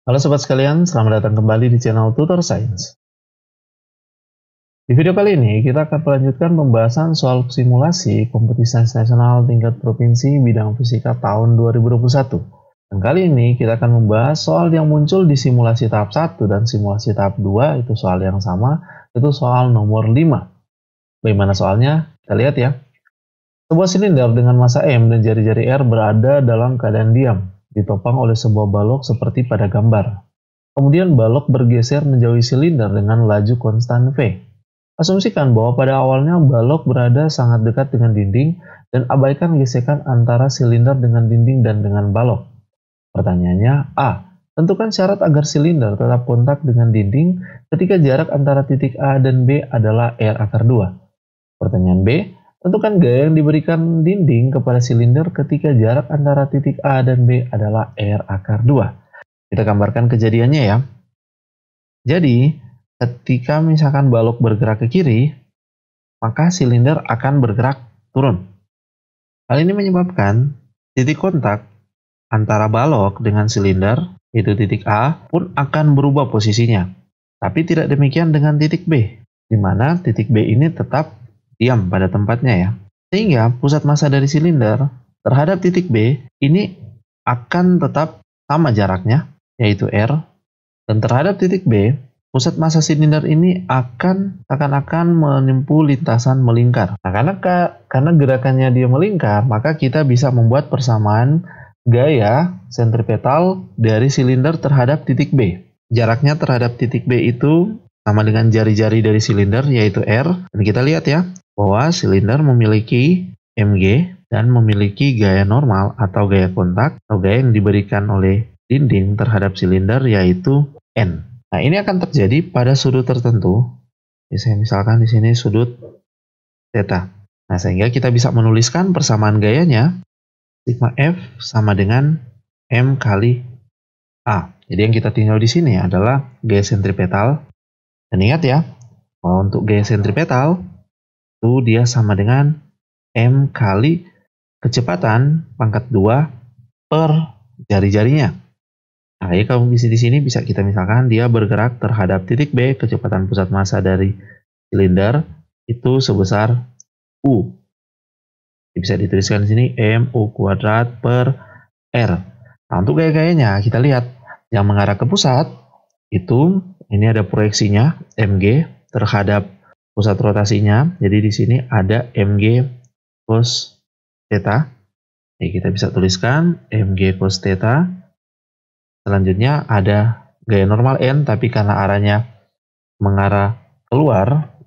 Halo sobat sekalian, selamat datang kembali di channel Tutor Science. Di video kali ini, kita akan melanjutkan pembahasan soal simulasi kompetisi sains nasional tingkat provinsi bidang fisika tahun 2021. Dan kali ini, kita akan membahas soal yang muncul di simulasi tahap 1 dan simulasi tahap 2, itu soal yang sama, itu soal nomor 5. Bagaimana soalnya? Kita lihat ya. Sebuah silinder dengan massa M dan jari-jari R berada dalam keadaan diam, ditopang oleh sebuah balok seperti pada gambar. Kemudian balok bergeser menjauhi silinder dengan laju konstan V. Asumsikan bahwa pada awalnya balok berada sangat dekat dengan dinding dan abaikan gesekan antara silinder dengan dinding dan dengan balok. Pertanyaannya, A. Tentukan syarat agar silinder tetap kontak dengan dinding ketika jarak antara titik A dan B adalah R akar 2. Pertanyaan B. Tentukan gaya yang diberikan dinding kepada silinder ketika jarak antara titik A dan B adalah R akar 2. Kita gambarkan kejadiannya ya. Jadi, ketika misalkan balok bergerak ke kiri, maka silinder akan bergerak turun. Hal ini menyebabkan titik kontak antara balok dengan silinder, yaitu titik A, pun akan berubah posisinya. Tapi tidak demikian dengan titik B, di mana titik B ini tetap diam pada tempatnya ya. Sehingga pusat massa dari silinder terhadap titik B ini akan tetap sama jaraknya, yaitu R, dan terhadap titik B, pusat massa silinder ini akan menempuh lintasan melingkar. Nah, karena gerakannya dia melingkar, maka kita bisa membuat persamaan gaya sentripetal dari silinder terhadap titik B. Jaraknya terhadap titik B itu sama dengan jari-jari dari silinder, yaitu R. Dan kita lihat ya, bahwa silinder memiliki mg dan memiliki gaya normal atau gaya kontak atau gaya yang diberikan oleh dinding terhadap silinder, yaitu N. Nah, ini akan terjadi pada sudut tertentu. Misalkan di sini sudut theta. Nah, sehingga kita bisa menuliskan persamaan gayanya sigma F sama dengan M kali A. Jadi yang kita tinggal di sini adalah gaya sentripetal. Dan ingat ya, bahwa untuk gaya sentripetal itu dia sama dengan M kali kecepatan pangkat 2 per jari-jarinya. Nah, ya kalau di sini bisa kita misalkan dia bergerak terhadap titik B, kecepatan pusat massa dari silinder itu sebesar U. Bisa dituliskan di sini MU kuadrat per R. Nah, untuk gaya-gayanya kita lihat yang mengarah ke pusat itu ini ada proyeksinya mg terhadap pusat rotasinya. Jadi di sini ada mg cos theta. Jadi kita bisa tuliskan mg cos theta. Selanjutnya ada gaya normal N, tapi karena arahnya mengarah keluar,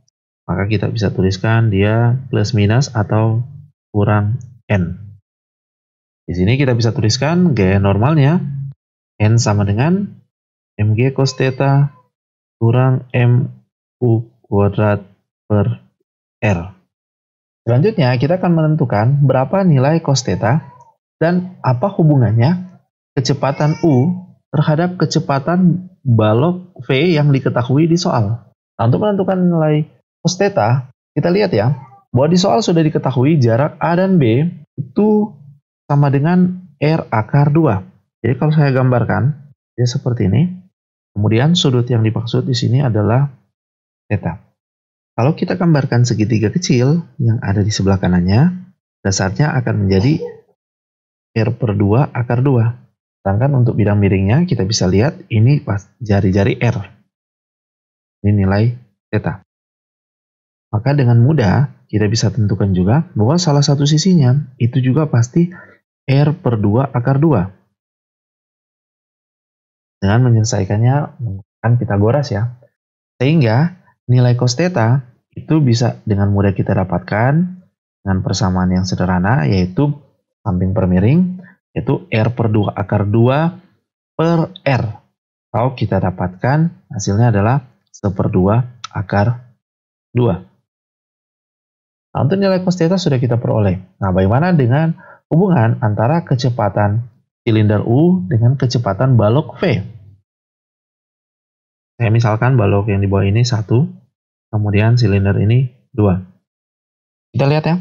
maka kita bisa tuliskan dia plus minus atau kurang N. Di sini kita bisa tuliskan gaya normalnya N sama dengan mg cos theta kurang mu kuadrat per R. Selanjutnya kita akan menentukan berapa nilai cos theta dan apa hubungannya kecepatan U terhadap kecepatan balok V yang diketahui di soal. Nah, untuk menentukan nilai cos theta, kita lihat ya, bahwa di soal sudah diketahui jarak A dan B itu sama dengan R akar 2. Jadi kalau saya gambarkan, dia seperti ini. Kemudian sudut yang dimaksud di sini adalah theta. Kalau kita gambarkan segitiga kecil yang ada di sebelah kanannya, dasarnya akan menjadi R per 2 akar 2. Sedangkan untuk bidang miringnya kita bisa lihat ini pas jari-jari R. Ini nilai theta. Maka dengan mudah kita bisa tentukan juga bahwa salah satu sisinya itu juga pasti R per 2 akar 2. Dengan menyelesaikannya menggunakan Pythagoras ya. Sehingga nilai cos theta itu bisa dengan mudah kita dapatkan dengan persamaan yang sederhana, yaitu samping per miring, yaitu R per 2 akar 2 per R. Atau kita dapatkan hasilnya adalah 1/2 akar 2. Nah, untuk nilai cos theta sudah kita peroleh. Nah, bagaimana dengan hubungan antara kecepatan silinder U dengan kecepatan balok V? Saya misalkan balok yang di bawah ini 1, kemudian silinder ini 2. Kita lihat ya,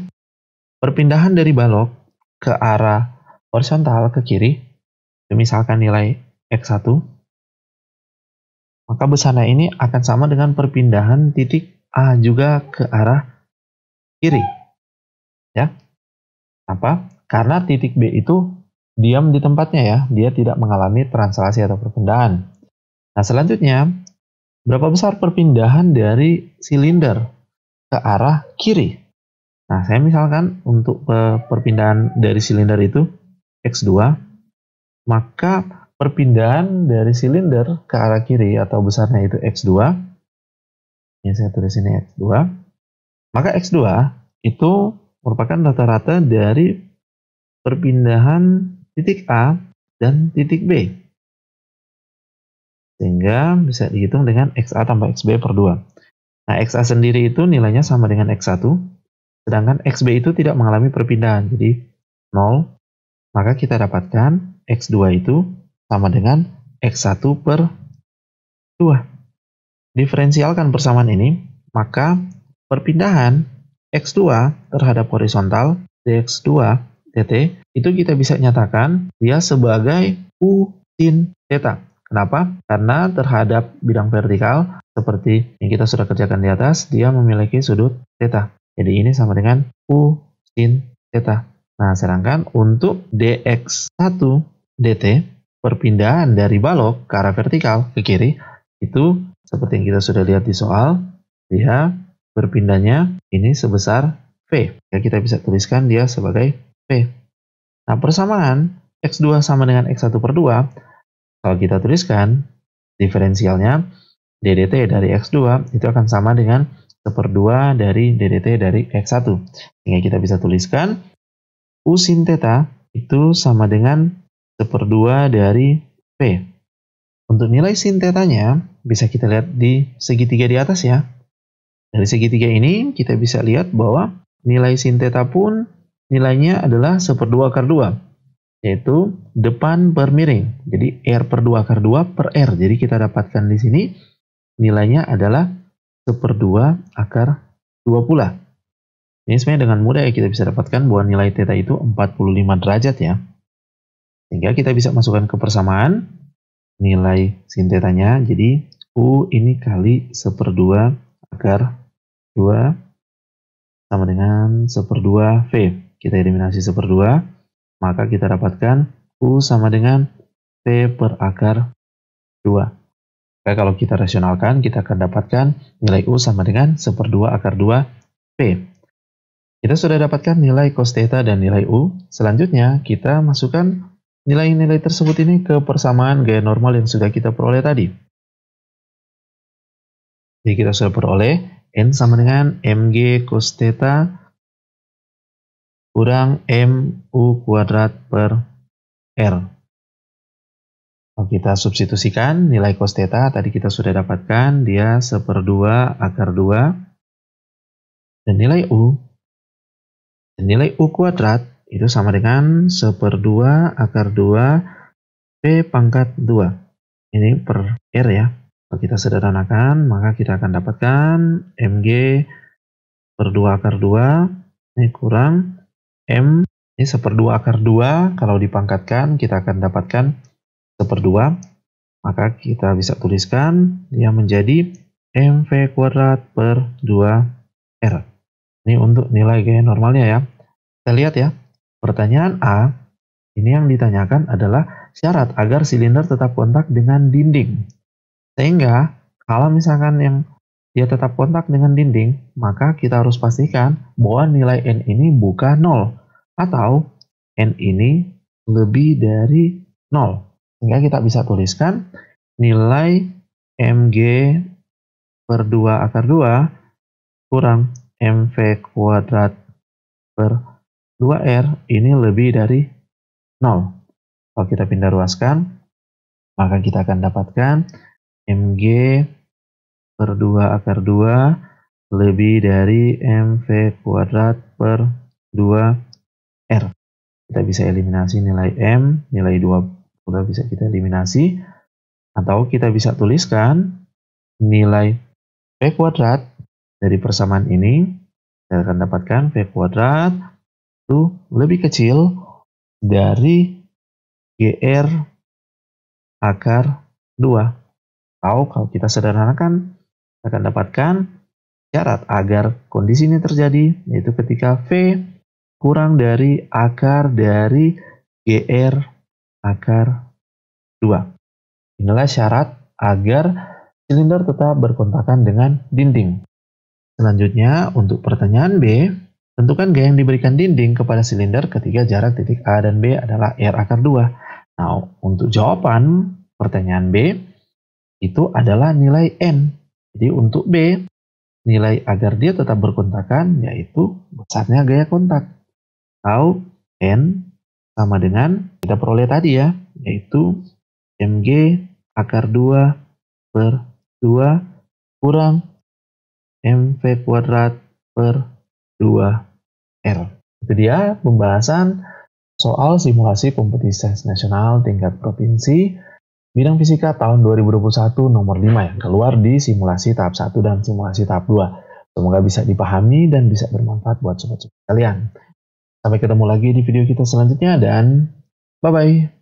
perpindahan dari balok ke arah horizontal ke kiri, misalkan nilai X1, maka besarnya ini akan sama dengan perpindahan titik A juga ke arah kiri. Ya. Apa? Karena titik B itu diam di tempatnya ya, dia tidak mengalami translasi atau perpindahan. Nah, selanjutnya, berapa besar perpindahan dari silinder ke arah kiri? Nah, saya misalkan untuk perpindahan dari silinder itu X2, maka perpindahan dari silinder ke arah kiri atau besarnya itu X2, ini saya tulis ini X2, maka X2 itu merupakan rata-rata dari perpindahan titik A dan titik B. Sehingga bisa dihitung dengan XA tambah XB per 2. Nah, XA sendiri itu nilainya sama dengan X1, sedangkan XB itu tidak mengalami perpindahan, jadi 0. Maka kita dapatkan X2 itu sama dengan X1 per 2. Diferensialkan persamaan ini, maka perpindahan X2 terhadap horizontal dx2 dt itu kita bisa nyatakan dia sebagai U sin theta. Kenapa? Karena terhadap bidang vertikal seperti yang kita sudah kerjakan di atas, dia memiliki sudut theta. Jadi ini sama dengan U sin theta. Nah, sedangkan untuk dx1 dt, perpindahan dari balok ke arah vertikal ke kiri, itu seperti yang kita sudah lihat di soal, dia berpindahnya ini sebesar V. Ya, kita bisa tuliskan dia sebagai V. Nah, persamaan X2 sama dengan X1 per 2, kalau kita tuliskan diferensialnya DDT dari X2 itu akan sama dengan 1/2 dari DDT dari X1. Sehingga kita bisa tuliskan U sin theta itu sama dengan 1/2 dari V. Untuk nilai sin theta-nya bisa kita lihat di segitiga di atas ya. Dari segitiga ini kita bisa lihat bahwa nilai sin theta pun nilainya adalah 1/2 akar 2. Yaitu depan per miring. Jadi R per 2 akar 2 per R. Jadi kita dapatkan di sini nilainya adalah 1/2 akar 2 pula. Ini sebenarnya dengan mudah ya kita bisa dapatkan bahwa nilai theta itu 45 derajat ya. Sehingga kita bisa masukkan ke persamaan nilai sin theta-nya. Jadi U ini kali 1/2 akar 2 sama dengan 1/2 V. Kita eliminasi 1/2. Maka kita dapatkan U sama dengan V per akar 2. Oke, kalau kita rasionalkan, kita akan dapatkan nilai U sama dengan 1/2 akar 2 V. Kita sudah dapatkan nilai cos theta dan nilai U. Selanjutnya, kita masukkan nilai-nilai tersebut ini ke persamaan gaya normal yang sudah kita peroleh tadi. Jadi kita sudah peroleh N sama dengan mg cos theta kurang mu kuadrat per R. Kalau kita substitusikan nilai cos theta, tadi kita sudah dapatkan dia 1/2 akar 2. Dan nilai U kuadrat itu sama dengan 1/2 akar 2 P pangkat 2. Ini per R ya. Kalau kita sederhanakan, maka kita akan dapatkan mg per 2 akar 2 ini kurang M ini 1/2 akar 2, kalau dipangkatkan kita akan dapatkan 1/2, maka kita bisa tuliskan dia menjadi mv kuadrat per 2R. Ini untuk nilai gaya normalnya ya. Kita lihat ya, pertanyaan A, ini yang ditanyakan adalah syarat agar silinder tetap kontak dengan dinding. Sehingga kalau misalkan yang dia tetap kontak dengan dinding, maka kita harus pastikan bahwa nilai N ini bukan 0 atau N ini lebih dari 0. Sehingga kita bisa tuliskan nilai mg per 2 akar 2 kurang mv kuadrat per 2R ini lebih dari 0. Kalau kita pindah ruaskan, maka kita akan dapatkan mg per 2 akar 2 lebih dari mv kuadrat per 2R. Kita bisa eliminasi nilai M, nilai 2 udah bisa kita eliminasi. Atau kita bisa tuliskan nilai V kuadrat dari persamaan ini. Kita akan dapatkan V kuadrat itu lebih kecil dari GR akar 2. Atau kalau kita sederhanakan, kita akan dapatkan syarat agar kondisi ini terjadi, yaitu ketika V kurang dari akar dari GR akar 2. Inilah syarat agar silinder tetap berkontakan dengan dinding. Selanjutnya, untuk pertanyaan B, tentukan gaya yang diberikan dinding kepada silinder ketika jarak titik A dan B adalah R akar 2. Nah, untuk jawaban pertanyaan B, itu adalah nilai N. Jadi untuk B, nilai agar dia tetap berkontakan yaitu besarnya gaya kontak. Atau N sama dengan kita peroleh tadi ya, yaitu mg akar 2 per 2 kurang mv kuadrat per 2R. Itu dia pembahasan soal simulasi kompetisi nasional tingkat provinsi bidang fisika tahun 2021 nomor 5 yang keluar di simulasi tahap 1 dan simulasi tahap 2. Semoga bisa dipahami dan bisa bermanfaat buat sobat-sobat kalian. Sampai ketemu lagi di video kita selanjutnya dan bye-bye.